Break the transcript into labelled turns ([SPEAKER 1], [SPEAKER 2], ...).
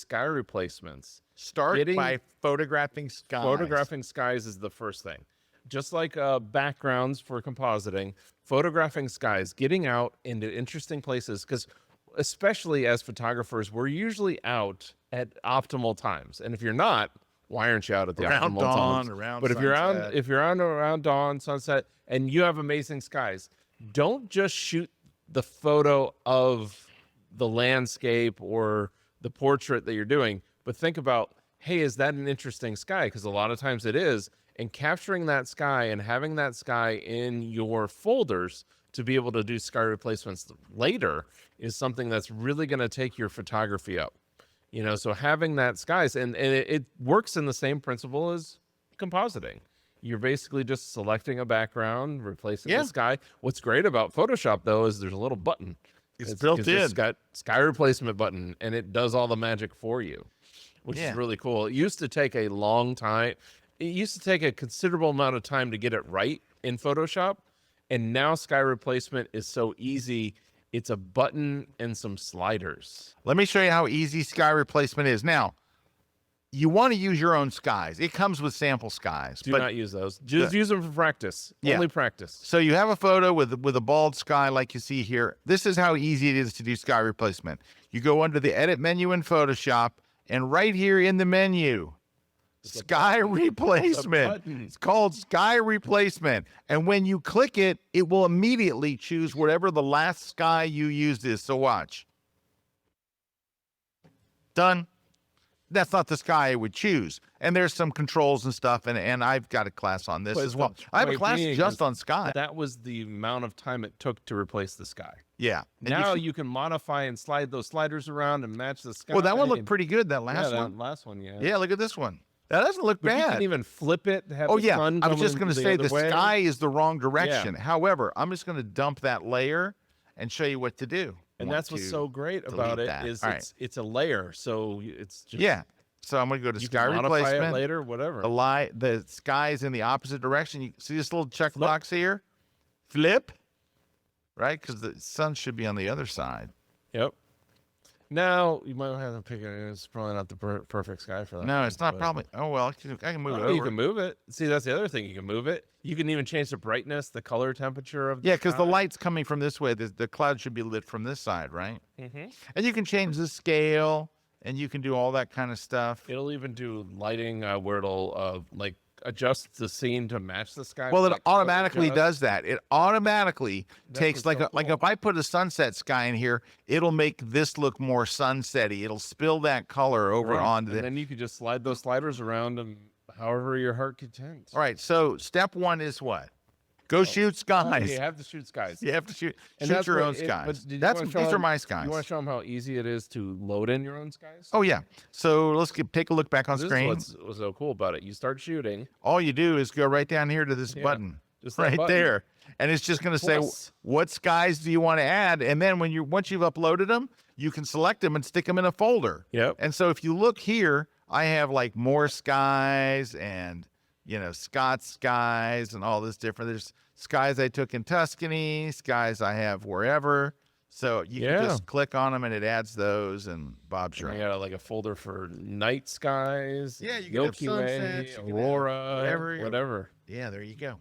[SPEAKER 1] sky replacements,
[SPEAKER 2] Start by photographing skies.
[SPEAKER 1] Photographing skies is the first thing. Just like backgrounds for compositing, photographing skies, getting out into interesting places, because especially as photographers, we're usually out at optimal times. And if you're not, why aren't you out at the
[SPEAKER 2] Around
[SPEAKER 1] optimal
[SPEAKER 2] dawn,
[SPEAKER 1] times?
[SPEAKER 2] around
[SPEAKER 1] But
[SPEAKER 2] sunset.
[SPEAKER 1] if you're on around dawn, sunset, and you have amazing skies, don't just shoot the photo of the landscape or the portrait that you're doing, but think about, hey, is that an interesting sky? Because a lot of times it is. And capturing that sky and having that sky in your folders to be able to do sky replacements later is something that's really going to take your photography up. You know, so having that skies, and it works in the same principle as compositing. You're basically just selecting a background, replacing the sky. What's great about Photoshop, though, is there's a little button.
[SPEAKER 2] It's built in.
[SPEAKER 1] It's got sky replacement button, and it does all the magic for you, which is really cool. It used to take a long time. It used to take a considerable amount of time to get it right in Photoshop, and now sky replacement is so easy. It's a button and some sliders.
[SPEAKER 2] Let me show you how easy sky replacement is. Now, you want to use your own skies. It comes with sample skies.
[SPEAKER 1] Do not use those. Just use them for practice. Only practice.
[SPEAKER 2] So you have a photo with a bald sky like you see here. This is how easy it is to do sky replacement. You go under the edit menu in Photoshop, and right here in the menu, sky replacement. It's called sky replacement. And when you click it, it will immediately choose whatever the last sky you used is. So watch. Done. That's not the sky I would choose. And there's some controls and stuff, and I've got a class on this as well. I have a class just on sky.
[SPEAKER 1] That was the amount of time it took to replace the sky.
[SPEAKER 2] Yeah. And
[SPEAKER 1] now you can modify and slide those sliders around and match the sky.
[SPEAKER 2] Well, that one looked pretty good, that last one.
[SPEAKER 1] That last one, yeah.
[SPEAKER 2] Yeah, look at this one. That doesn't look bad.
[SPEAKER 1] You can even flip it. Have the sun
[SPEAKER 2] I was just going to say the
[SPEAKER 1] way.
[SPEAKER 2] sky is the wrong direction. Yeah. However, I'm just going to dump that layer and show you what to do.
[SPEAKER 1] And that's what's so great about it is it's a layer. So it's just
[SPEAKER 2] So I'm going to go to sky
[SPEAKER 1] modify
[SPEAKER 2] replacement
[SPEAKER 1] it later, whatever.
[SPEAKER 2] The sky is in the opposite direction. You see this little checkbox here? Flip, right? Because the sun should be on the other side.
[SPEAKER 1] Yep. Now you might have to pick it. It's probably not the perfect sky for that.
[SPEAKER 2] No, it's not probably. Oh well, I can move it over.
[SPEAKER 1] You can move it. See, that's the other thing. You can move it. You can even change the brightness, the color temperature of the
[SPEAKER 2] because the light's coming from this way. The cloud should be lit from this side, right?
[SPEAKER 1] Mm-hmm.
[SPEAKER 2] And you can change the scale, and you can do all that kind of stuff.
[SPEAKER 1] It'll even do lighting where it'll like adjust the scene to match the sky.
[SPEAKER 2] Well, it automatically does that. It automatically takes like if I put a sunset sky in here, it'll make this look more sunsetty. It'll spill that color over onto
[SPEAKER 1] and then you could just slide those sliders around and however your heart content.
[SPEAKER 2] All right. So step one is what? Go shoot skies.
[SPEAKER 1] You have to shoot skies.
[SPEAKER 2] You have to shoot your own skies. These are my skies.
[SPEAKER 1] You want to show them how easy it is to load in your own skies?
[SPEAKER 2] Oh, yeah. So let's take a look back on screen.
[SPEAKER 1] This is what's so cool about it. You start shooting.
[SPEAKER 2] All you do is go right down here to this button.
[SPEAKER 1] Just
[SPEAKER 2] right there. And it's just going to say, what skies do you want to add? And then once you've uploaded them, you can select them and stick them in a folder.
[SPEAKER 1] Yep.
[SPEAKER 2] And so if you look here, I have like more skies and Scott's skies and all this different. There's skies I took in Tuscany, skies I have wherever. So you can just click on them and it adds those, and Bob's right.
[SPEAKER 1] You got like a folder for night skies.
[SPEAKER 2] Yeah, you can
[SPEAKER 1] Milky
[SPEAKER 2] have
[SPEAKER 1] Way,
[SPEAKER 2] sunsets,
[SPEAKER 1] Aurora, whatever.
[SPEAKER 2] Yeah, there you go.